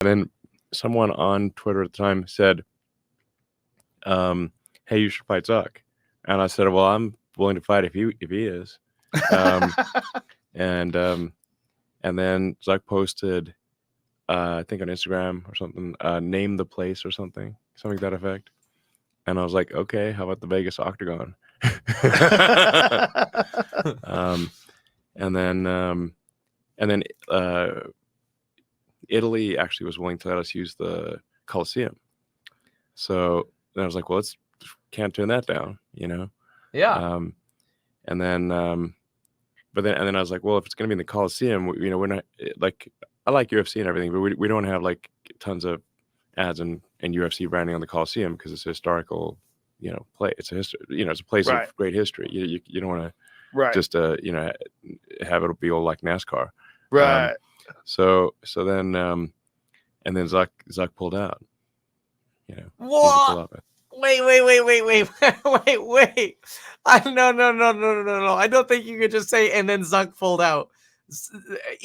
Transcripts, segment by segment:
And then someone on Twitter at the time said, hey, you should fight Zuck. And I said, well, I'm willing to fight if he is. And then Zuck posted, I think on Instagram or something, name the place or something to that effect. And I was like, okay, how about the Vegas Octagon? And then Italy actually was willing to let us use the Coliseum. So then I was like, well, can't turn that down, Yeah. And then I was like, well, if it's gonna be in the Coliseum, we're not like, I like UFC and everything, but we don't have like tons of ads and UFC branding on the Coliseum because it's a historical, play. It's a history, it's a place of great history. You don't want to just have it be all like NASCAR. Right. So then and then Zuck pulled out. What? Wait. No. I don't think you could just say, and then Zuck pulled out.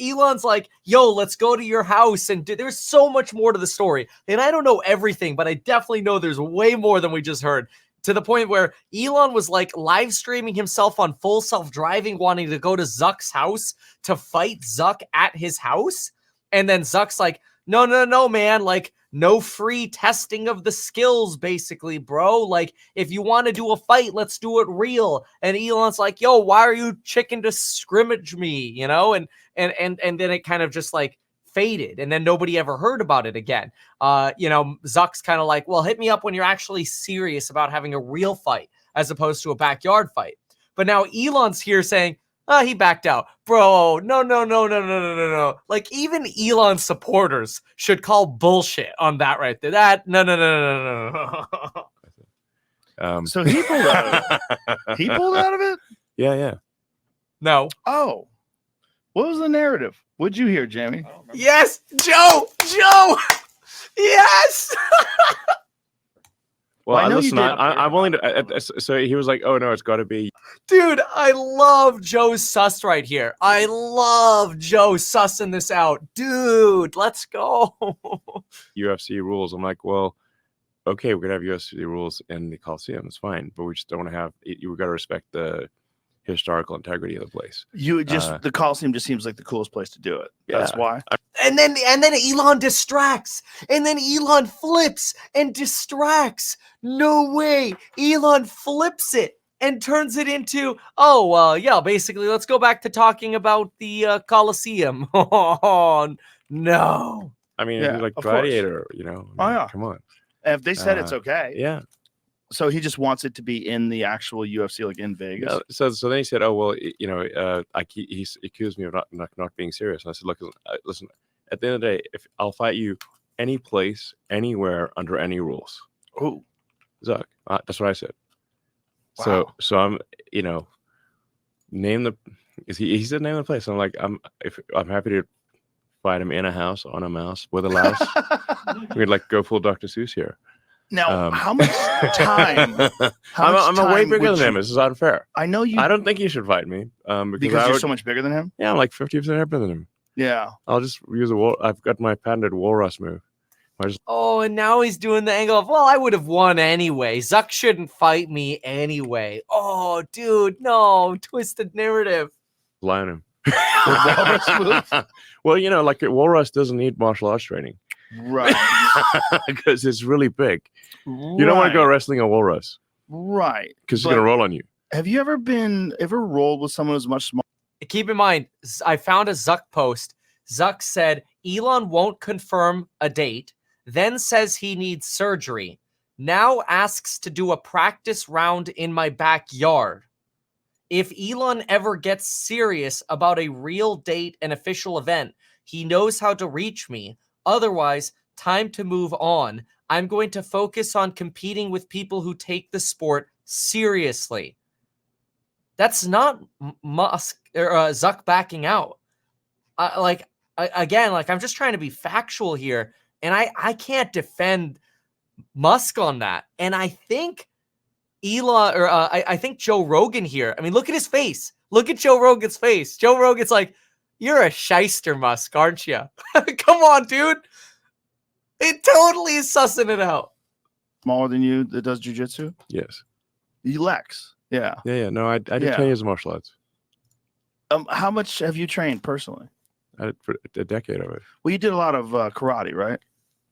Elon's like, yo, let's go to your house. And there's so much more to the story. And I don't know everything, but I definitely know there's way more than we just heard. To the point where Elon was like live streaming himself on full self-driving, wanting to go to Zuck's house to fight Zuck at his house. And then Zuck's like, no, man, like, no free testing of the skills, basically, bro. Like, if you want to do a fight, let's do it real. And Elon's like, yo, why are you chicken to scrimmage me? And then it kind of just like faded, and then nobody ever heard about it again. Zuck's kind of like, well, hit me up when you're actually serious about having a real fight as opposed to a backyard fight. But now Elon's here saying, he backed out. Bro, no. Like, even Elon supporters should call bullshit on that right there. No. So he pulled out of it? He pulled out of it? Yeah. No. Oh. What was the narrative? What'd you hear, Jamie? Yes, Joe! Yes! Well, listen, I'm willing to. So he was like, "Oh no, it's got to be." Dude, I love Joe's sus right here. I love Joe sussing this out, dude. Let's go. UFC rules. I'm like, well, okay, we're gonna have UFC rules in the Coliseum. It's fine, but we just don't want to have. We got to respect the historical integrity of the place. The Coliseum just seems like the coolest place to do it. Yeah. That's why. And then Elon distracts, and then Elon flips and distracts. No way. Elon flips it and turns it into, basically, let's go back to talking about the Coliseum. Oh, no. I mean, it's like Gladiator, come on. And if they said it's okay. Yeah. So he just wants it to be in the actual UFC, like in Vegas. Yeah, so then he said, "Oh well, he accused me of not being serious." And I said, "Look, listen. At the end of the day, if I'll fight you any place, anywhere, under any rules." Oh, Zuck, that's what I said. Wow. So I'm, name the. He said name the place. I'm like, I'm happy to fight him in a house, on a mouse, with a louse. We'd like go full Dr. Seuss here. Now, how much time? I'm way bigger than him. This is unfair. I know you. I don't think you should fight me because you're so much bigger than him. Yeah, I'm like 50% bigger than him. Yeah, I'll just use I've got my patented walrus move. And now he's doing the angle of, well, I would have won anyway. Zuck shouldn't fight me anyway. Oh, dude, no, twisted narrative. Lie on him. Well, like walrus doesn't need martial arts training. Right. Because it's really big. You don't want to go wrestling a walrus. Right. Because he's going to roll on you. Have you ever rolled with someone who's much smaller? Keep in mind, I found a Zuck post. Zuck said Elon won't confirm a date, then says he needs surgery. Now asks to do a practice round in my backyard. If Elon ever gets serious about a real date and official event, he knows how to reach me. Otherwise, time to move on. I'm going to focus on competing with people who take the sport seriously. That's not Musk or Zuck backing out. I'm just trying to be factual here, and I can't defend Musk on that. And I think I think Joe Rogan here. I mean, look at his face. Look at Joe Rogan's face. Joe Rogan's like, "You're a shyster, Musk, aren't you?" Come on, dude. It totally is sussing it out. Smaller than you that does jujitsu? Yes. You Lex. Yeah. Yeah. No, I did Yeah. 10 years of martial arts. How much have you trained personally? I did for a decade of it. Well, you did a lot of karate, right?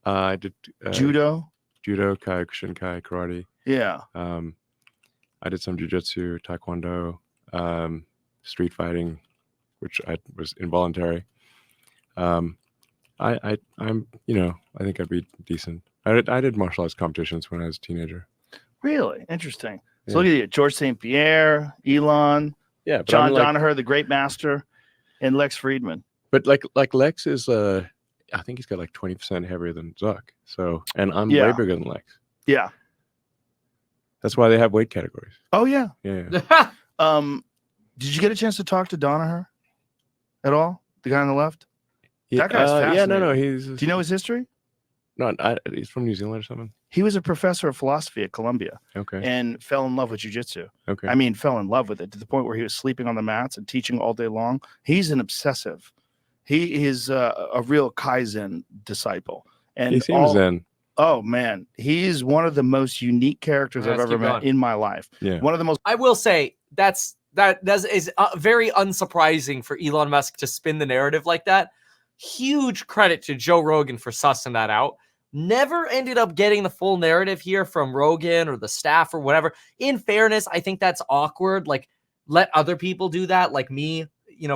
I did Judo. Judo, Shinkai, karate. Yeah. I did some jujitsu, taekwondo, street fighting, which was involuntary. I'm, I think I'd be decent. I did martial arts competitions when I was a teenager. Really interesting. So Yeah. look at you, George St. Pierre, Elon, Yeah, but John Danaher, the great master, and Lex Friedman. But like Lex is I think he's got like 20% heavier than Zuck. So, and I'm way bigger than Lex. Yeah. That's why they have weight categories. Oh yeah. Yeah. Did you get a chance to talk to Danaher at all? The guy on the left? Yeah, That guy's fascinating. no. Do you know his history? No, he's from New Zealand or something. He was a professor of philosophy at Columbia. Okay. And fell in love with jiu-jitsu. Okay. I mean, fell in love with it to the point where he was sleeping on the mats and teaching all day long. He's an obsessive. He is a real Kaizen disciple. And he seems zen. Oh man, he's one of the most unique characters I've ever met in my life. Yeah. One of the most. I will say that is very unsurprising for Elon Musk to spin the narrative like that. Huge credit to Joe Rogan for sussing that out. Never ended up getting the full narrative here from Rogan or the staff or whatever. In fairness, I think that's awkward. Like, let other people do that, like me,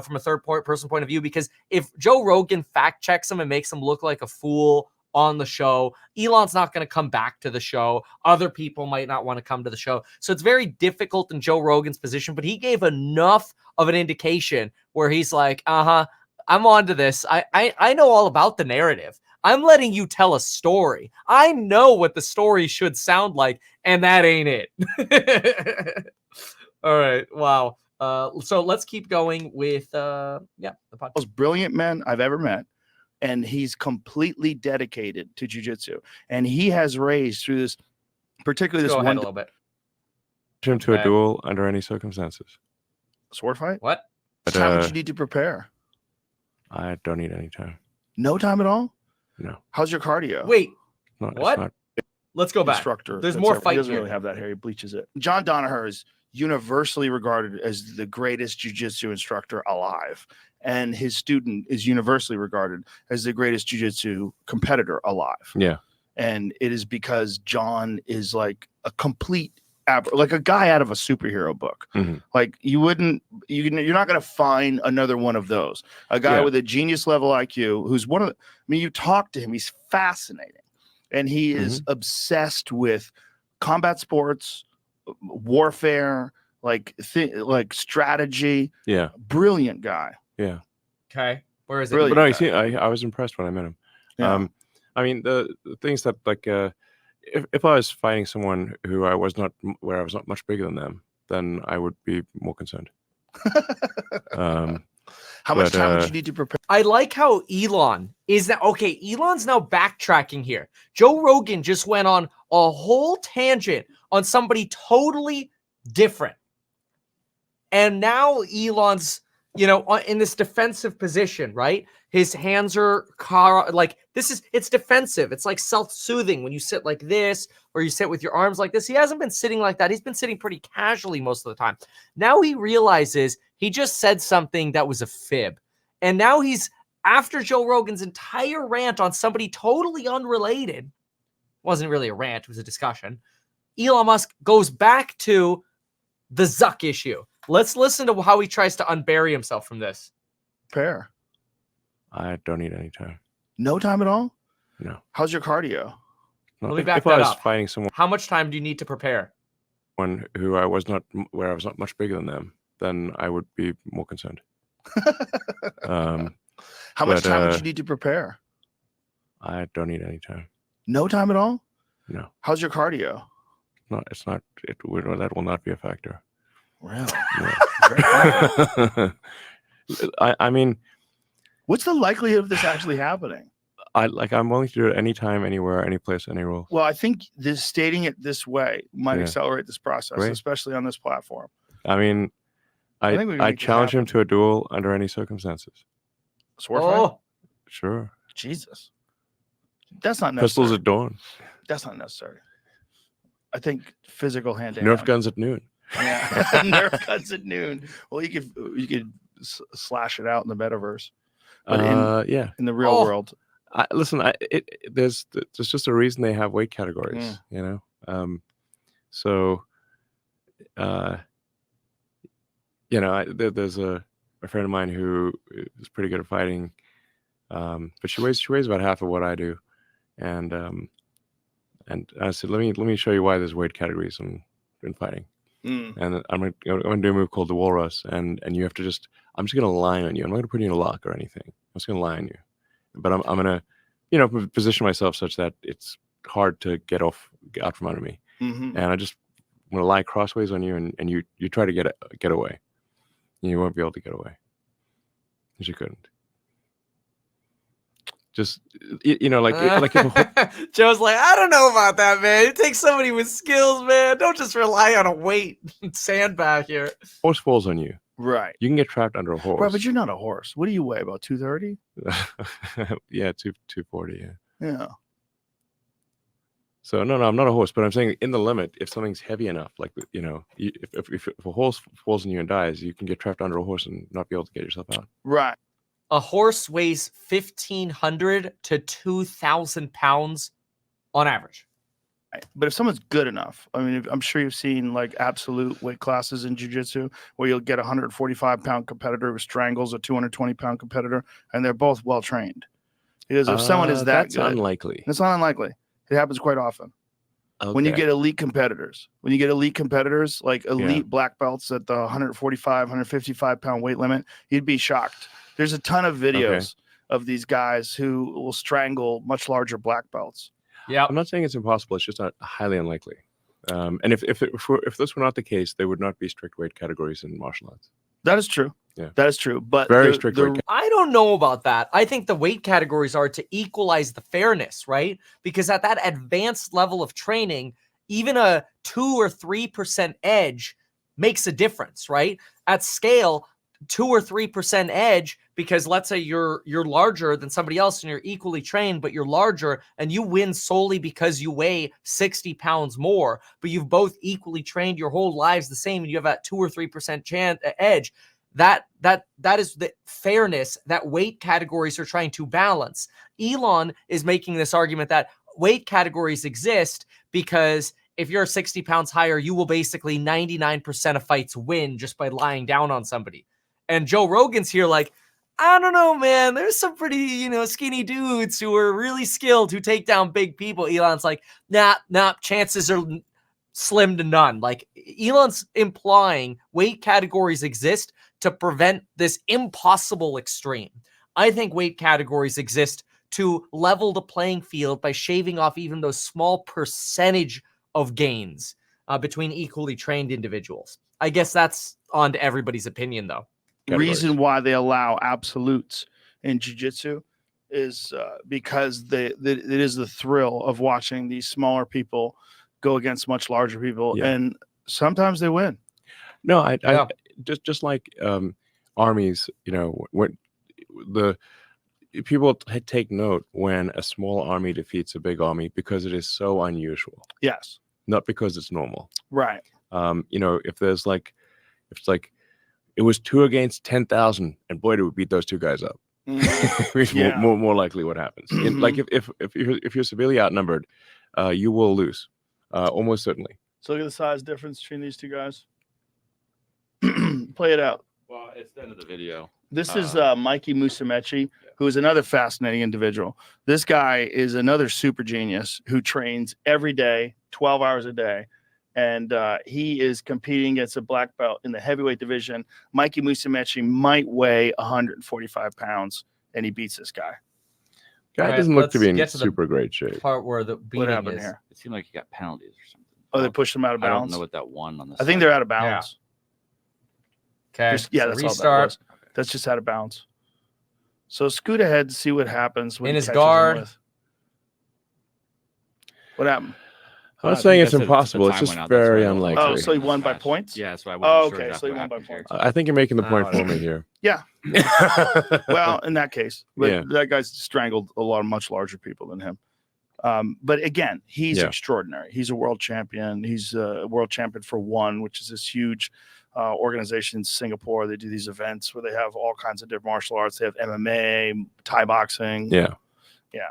from a third person point of view, because if Joe Rogan fact checks him and makes him look like a fool on the show, Elon's not going to come back to the show. Other people might not want to come to the show. So it's very difficult in Joe Rogan's position, but he gave enough of an indication where he's like, I'm on to this. I know all about the narrative. I'm letting you tell a story. I know what the story should sound like, and that ain't it. All right. Wow. So let's keep going with the podcast. Most brilliant men I've ever met. And he's completely dedicated to jiu-jitsu. And he has raised through this, particularly Let's this go ahead one a little bit. Him to a duel under any circumstances. Sword fight? What? But, how much you need to prepare? I don't need any time. No time at all? No. How's your cardio? Wait. No, what? Let's go back. Instructor. There's more fight. He doesn't really have that hair. He bleaches it. John Danaher is universally regarded as the greatest jiu-jitsu instructor alive. And his student is universally regarded as the greatest jiu-jitsu competitor alive. Yeah. And it is because John is like a complete, like a guy out of a superhero book. Mm-hmm. Like you're not going to find another one of those. A guy with a genius level IQ who's you talk to him, he's fascinating. And he is obsessed with combat sports, warfare, like strategy. Yeah. Brilliant guy. Yeah. Okay. Where is it? Brilliant. But no, I was impressed when I met him. Yeah. I mean, the things that like, if I was fighting someone where I was not much bigger than them, then I would be more concerned. How much time would you need to prepare? I like how Elon is that. Okay, Elon's now backtracking here. Joe Rogan just went on a whole tangent on somebody totally different. And now Elon's, in this defensive position, right? His hands are it's defensive. It's like self-soothing when you sit like this or you sit with your arms like this. He hasn't been sitting like that. He's been sitting pretty casually most of the time. Now he realizes he just said something that was a fib. And now he's after Joe Rogan's entire rant on somebody totally unrelated. It wasn't really a rant, it was a discussion. Elon Musk goes back to the Zuck issue. Let's listen to how he tries to unbury himself from this. Prepare. I don't need any time. No time at all? No. How's your cardio? No, Let me back if I that was up. fighting someone How much time do you need to prepare? where I was not much bigger than them, then I would be more concerned. How much time would you need to prepare? I don't need any time. No time at all? No. How's your cardio? No, it's not. That will not be a factor. Really? Yeah. I mean, what's the likelihood of this actually happening? I'm willing to do it anytime, anywhere, any place, any rule. Well, I think stating it this way might accelerate this process, Great. especially on this platform. I mean, I challenge him to a duel under any circumstances. Sword fight? Sure. Jesus. That's not Pistols necessary. at dawn. That's not necessary. I think physical hand to Nerf hand. guns at noon. Yeah, Nerf guns at noon. Well, you could slash it out in the metaverse, but in the real world, listen. There's just a reason they have weight categories. You know, so you know, there's a friend of mine who is pretty good at fighting, but she weighs about half of what I do, and I said, let me show you why there's weight categories in fighting. And I'm gonna do a move called the Walrus, and you have to I'm just gonna lie on you. I'm not gonna put you in a lock or anything. I'm just gonna lie on you, but I'm gonna, you know, position myself such that it's hard to get out from under me, and I'm gonna lie crossways on you, and you try to get away, and you won't be able to get away, because you couldn't. Just, you know, like if Joe's like, I don't know about that, man. It takes somebody with skills, man. Don't just rely on a weight sandbag here. horse falls on you, right? You can get trapped under a horse. Right, but you're not a horse. What do you weigh? About 230? Yeah, 240. Yeah. So no, I'm not a horse, but I'm saying in the limit, if something's heavy enough, like, you know, if a horse falls on you and dies, you can get trapped under a horse and not be able to get yourself out. Right. A horse weighs 1,500 to 2,000 pounds on average. Right. But if someone's good enough, I mean, I'm sure you've seen like absolute weight classes in jiu-jitsu where you'll get a 145-pound competitor who strangles a 220-pound competitor, and they're both well trained. Because if someone is that's good, unlikely. It's not unlikely. It happens quite often. Okay. When you get elite competitors, like elite black belts at the 145, 155-pound weight limit, you'd be shocked. There's a ton of videos of these guys who will strangle much larger black belts. Yeah, I'm not saying it's impossible. It's just not highly unlikely. And if this were not the case, there would not be strict weight categories in martial arts. That is true. Yeah, that is true. But very strict. I don't know about that. I think the weight categories are to equalize the fairness, right? Because at that advanced level of training, even a 2 or 3% edge makes a difference, right? At scale, 2 or 3% edge, because let's say you're larger than somebody else and you're equally trained, but you're larger and you win solely because you weigh 60 pounds more, but you've both equally trained your whole lives the same, and you have that 2 or 3% edge. That is the fairness that weight categories are trying to balance. Elon is making this argument that weight categories exist because if you're 60 pounds higher, you will basically 99% of fights win just by lying down on somebody. And Joe Rogan's here like, I don't know, man. There's some pretty, skinny dudes who are really skilled who take down big people. Elon's like, nah, chances are slim to none. Like, Elon's implying weight categories exist to prevent this impossible extreme. I think weight categories exist to level the playing field by shaving off even those small percentage of gains between equally trained individuals. I guess that's on to everybody's opinion, though. Reason why they allow absolutes in jiu-jitsu is because it is the thrill of watching these smaller people go against much larger people, and sometimes they win. No, I just like armies, when the people take note when a small army defeats a big army because it is so unusual. Yes, not because it's normal. Right. If there's it was 2 against 10,000, and boy, did we beat those two guys up. More likely what happens. If you're severely outnumbered, you will lose, almost certainly. So look at the size difference between these two guys. Play it out. Well, it's the end of the video. This is Mikey Musumeci, who is another fascinating individual. This guy is another super genius who trains every day, 12 hours a day. And he is competing against a black belt in the heavyweight division. Mikey Musumeci might weigh 145 pounds, and he beats this guy. Guy doesn't look to be in super great shape. Part where the beating is. Here? It seemed like he got penalties or something. Oh, they pushed him out of bounds? I don't know what that one on the I think they're out of bounds. Okay. That's all that was. That's just out of bounds. So scoot ahead to see what happens when in he his guard. What happened? I'm not saying it's impossible. It's just very unlikely. Oh, so he won by points? Yeah, that's why I wasn't sure. Okay, so he won by points. I think you're making the point for me here. Yeah. Well, in that case, that guy's strangled a lot of much larger people than him. But again, he's Yeah. extraordinary. He's a world champion. He's a world champion for ONE, which is this huge organization in Singapore. They do these events where they have all kinds of different martial arts. They have MMA, Thai boxing. Yeah. Yeah.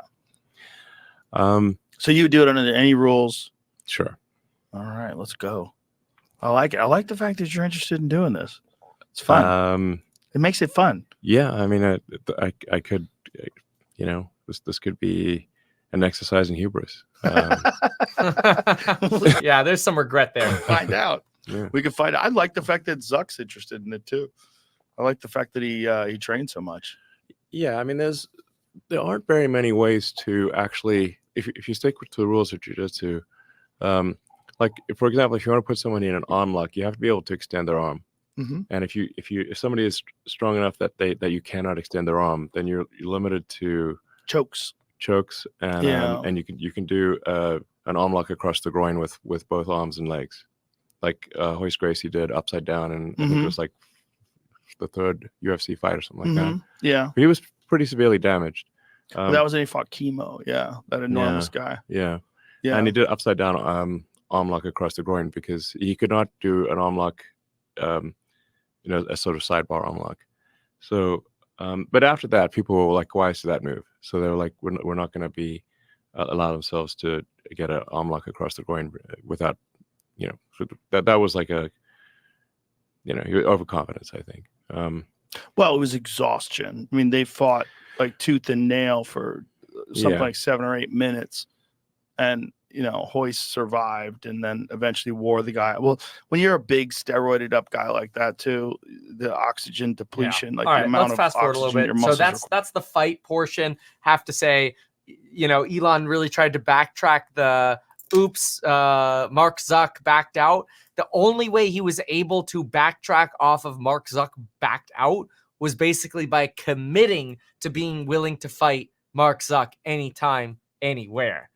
So you would do it under any rules? Sure. All right, let's go. I like it. I like the fact that you're interested in doing this. It's fun. It makes it fun. Yeah. I mean, I could, this could be an exercise in hubris. Yeah, there's some regret there. Find out. Yeah. We can find out. I like the fact that Zuck's interested in it too. I like the fact that he trains so much. Yeah. I mean, there aren't very many ways to actually, if you stick to the rules of jiu-jitsu, like for example, if you want to put someone in an arm lock, you have to be able to extend their arm. Mm-hmm. And if somebody is strong enough that you cannot extend their arm, then you're limited to chokes, and and you can do an arm lock across the groin with both arms and legs, like Hoist Gracie did upside down, and I think it was like the third UFC fight or something like that. Yeah, but he was pretty severely damaged. That was when he fought Chemo. Yeah, that enormous guy. Yeah, and he did upside down arm lock across the groin because he could not do an arm lock, a sort of sidebar arm lock. So, but after that, people were like wise to that move. So they were like, we're not going to be allow themselves to get an arm lock across the groin without, that was like overconfidence, I think. Well, it was exhaustion. I mean, they fought like tooth and nail for something like 7 or 8 minutes, and Hoist survived and then eventually wore the guy. Well, when you're a big steroided up guy like that too, the oxygen depletion, like the amount let's fast forward a little bit. So that's the fight portion. Have to say, Elon really tried to backtrack the oops, Mark Zuck backed out. The only way he was able to backtrack off of Mark Zuck backed out was basically by committing to being willing to fight Mark Zuck anytime, anywhere.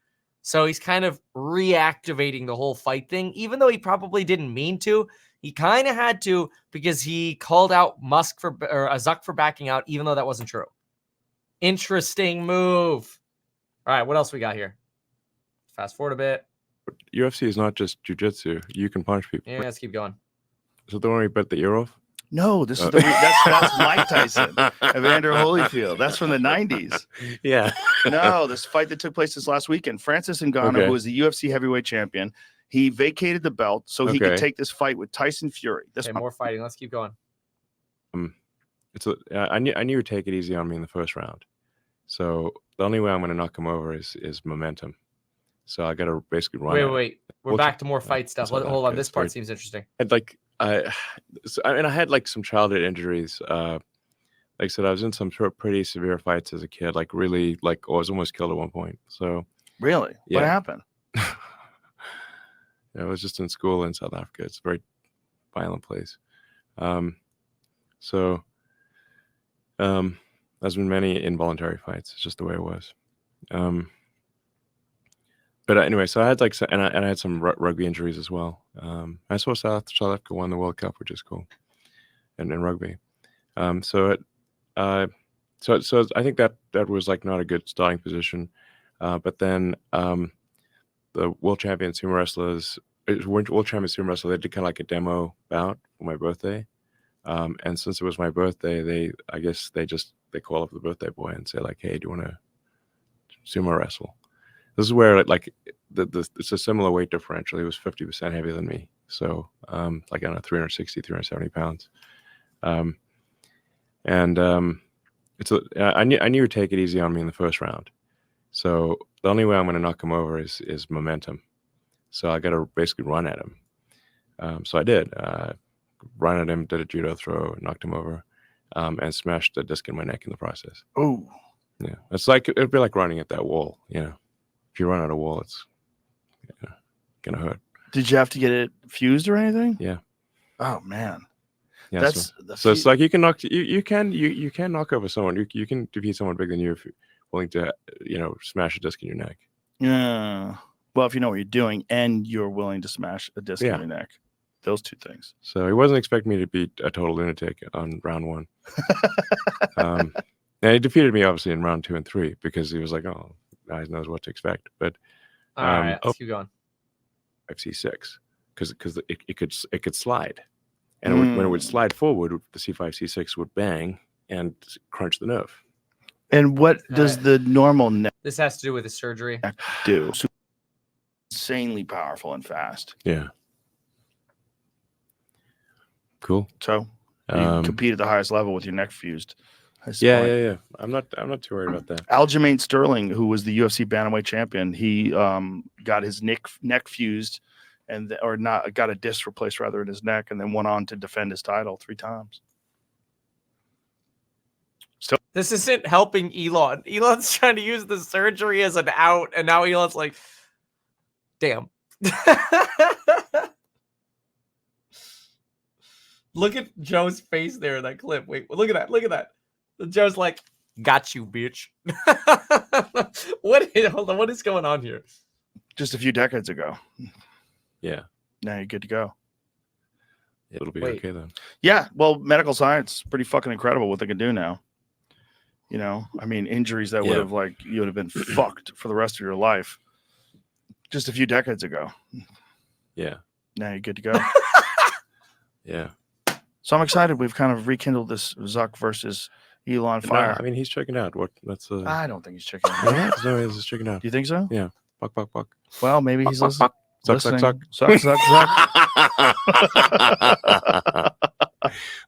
So he's kind of reactivating the whole fight thing, even though he probably didn't mean to. He kind of had to because he called out Zuck for backing out, even though that wasn't true. Interesting move. All right, what else we got here? Fast forward a bit. UFC is not just jiu-jitsu. You can punch people. Yeah, let's keep going. So the one where he bit the ear off? No, this is that's Mike Tyson, Evander Holyfield. That's from the 90s. Yeah. No, this fight that took place this last weekend. Francis Ngannou, who was the UFC heavyweight champion, he vacated the belt so he could take this fight with Tyson Fury. More fighting. Let's keep going. I knew you would take it easy on me in the first round. So the only way I'm going to knock him over is momentum. So I got to basically run. Wait. We're back to more fight stuff. Hold on. This part seems interesting. I had like some childhood injuries. Like I said, I was in some pretty severe fights as a kid. Like really, I was almost killed at one point. So really, what happened? I was just in school in South Africa. It's a very violent place. There's been many involuntary fights. It's just the way it was. But anyway, so I had I had some rugby injuries as well. I saw South Africa won the World Cup, which is cool, and in rugby. So I think that was like not a good starting position. But then the world champion sumo wrestlers, they did kind of like a demo bout for my birthday. And since it was my birthday, they call up the birthday boy and say like, hey, do you want to sumo wrestle? This is where it's a similar weight differential. He was 50% heavier than me. So I don't know, 360, 370 pounds. I knew he'd take it easy on me in the first round. So the only way I'm going to knock him over is momentum. So I got to basically run at him. So I did. Run at him, did a judo throw, knocked him over, and smashed a disc in my neck in the process. Oh, yeah. It'd be like running at that wall. If you run at a wall, it's gonna hurt. Did you have to get it fused or anything? Yeah. Oh man. Yeah. So it's like you can knock over someone. You can defeat someone bigger than you if you're willing to smash a disc in your neck. Yeah. Well, if you know what you're doing and you're willing to smash a disc in your neck. Those two things. So he wasn't expecting me to be a total lunatic on round one. And he defeated me obviously in round 2 and 3 because he was like, oh, knows what to expect. But All right, let's keep going. C6 because it could slide, and when it would slide forward, the C5 C6 would bang and crunch the nerve. And what does the normal neck This has to do with the surgery. do? So insanely powerful and fast. Yeah. Cool. So you compete at the highest level with your neck fused. Yeah. I'm not too worried about that. Aljamain Sterling, who was the UFC bantamweight champion, he got his neck fused, got a disc replaced rather in his neck, and then went on to defend his title 3 times. Still, This isn't helping Elon. Elon's trying to use the surgery as an out, and now Elon's like, damn. Look at Joe's face there in that clip. Wait, look at that. Look at that. Joe's like, got you, bitch. Hold on, what is going on here? just a few decades ago. Yeah. Now you're good to go. It'll be Wait. okay then. Yeah, well, medical science is pretty fucking incredible what they can do now. You know, I mean, injuries that would have you would have been fucked for the rest of your life just a few decades ago. Yeah. Now you're good to go. Yeah. So I'm excited. We've kind of rekindled this Zuck versus Elon fire. No, I mean, he's checking out. That's I don't think he's checking out. yeah, no, he's checking out. Do you think so? Yeah. Buck, buck, buck. Well, maybe he's listening. Suck, suck, suck. Suck, suck, suck.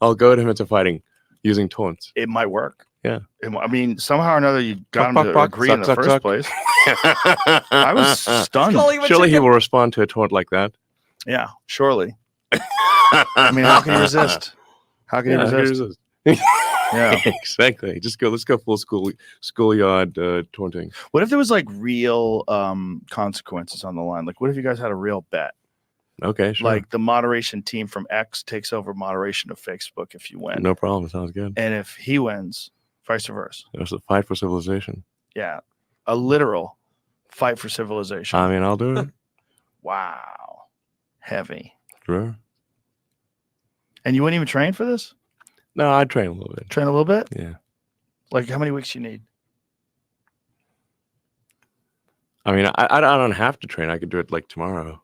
I'll goad him into fighting using taunts. It might work. Yeah. I mean, somehow or another, you got him Buck, to buck, agree suck, in the suck, first suck. place. I was stunned. Surely he will respond to a taunt like that. Yeah, surely. I mean, how can you resist? How can you resist? Yeah. Exactly. Let's go full schoolyard taunting. What if there was like real consequences on the line? Like, what if you guys had a real bet? Okay, sure. Like the moderation team from X takes over moderation of Facebook if you win. No problem. Sounds good. And if he wins, vice versa. There's a fight for civilization. Yeah. A literal fight for civilization. I mean, I'll do it. Wow. Heavy. Sure. And you wouldn't even train for this? No, I'd train a little bit. Train a little bit? Yeah. Like how many weeks you need? I mean, I don't have to train. I could do it like tomorrow.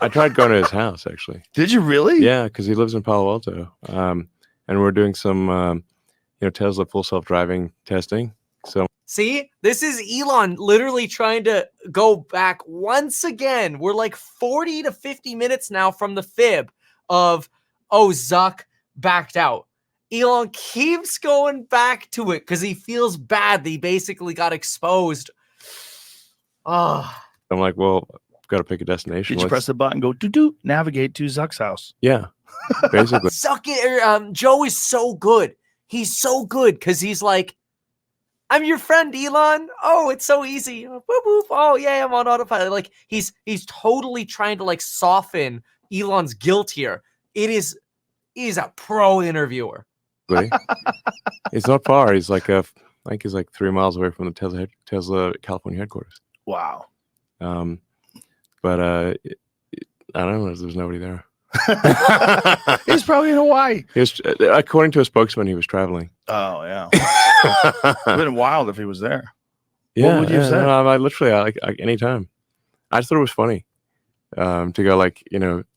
I tried going to his house actually. Did you really? Yeah, because he lives in Palo Alto. And we're doing some, Tesla full self-driving testing. So See, this is Elon literally trying to go back once again. We're like 40 to 50 minutes now from the fib of, oh, Zuck backed out. Elon keeps going back to it because he feels bad that he basically got exposed. Oh. I'm like, well, got to pick a destination. Did you press the button, go do navigate to Zuck's house? Yeah, basically. Joe is so good. He's so good because he's like, I'm your friend, Elon. Oh, it's so easy. Boop, boop. Oh, yeah, I'm on autopilot. Like he's totally trying to like soften Elon's guilt here. He's a pro interviewer. It's not far. He's like I think he's like 3 miles away from the Tesla California headquarters. Wow. But I don't know. There's nobody there. He's probably in Hawaii. He was, according to a spokesman, he was traveling. Oh yeah. It'd been wild if he was there. Yeah, what would you say? No, I literally like anytime. I just thought it was funny to go like,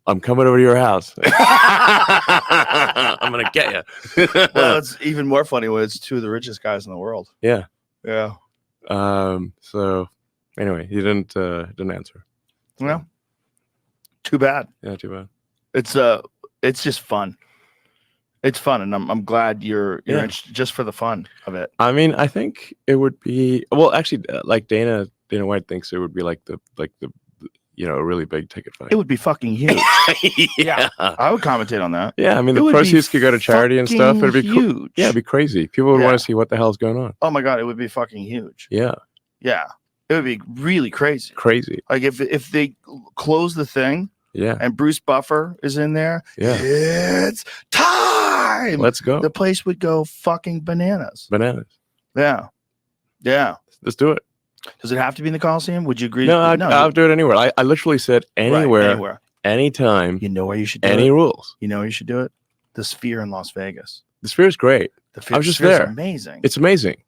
I'm coming over to your house. I'm gonna get you. Well, it's even more funny when it's 2 of the richest guys in the world. Yeah. Yeah. So anyway, he didn't answer. Well, too bad. Yeah, too bad. It's just fun. It's fun, and I'm glad you're interested just for the fun of it. I mean, I think it would be actually like Dana White thinks it would be like the a really big ticket fight. It would be fucking huge. Yeah, I would commentate on that. Yeah, I mean It the would proceeds be could go to charity and stuff. It'd be huge. Yeah, it'd be crazy. People would want to see what the hell's going on. Oh my god, it would be fucking huge. Yeah, yeah, it would be really crazy. Crazy. Like if they close the thing. Yeah. And Bruce Buffer is in there. Yeah. It's time. Let's go. The place would go fucking bananas. Bananas. Yeah. Yeah. Let's do it. Does it have to be in the Coliseum? Would you agree? No, I'll do it anywhere. I literally said anywhere, right, anywhere, anytime. You know where you should do any it? rules. You know where you should do it? The Sphere in Las Vegas. The Sphere is great. I was just there. Amazing. It's amazing.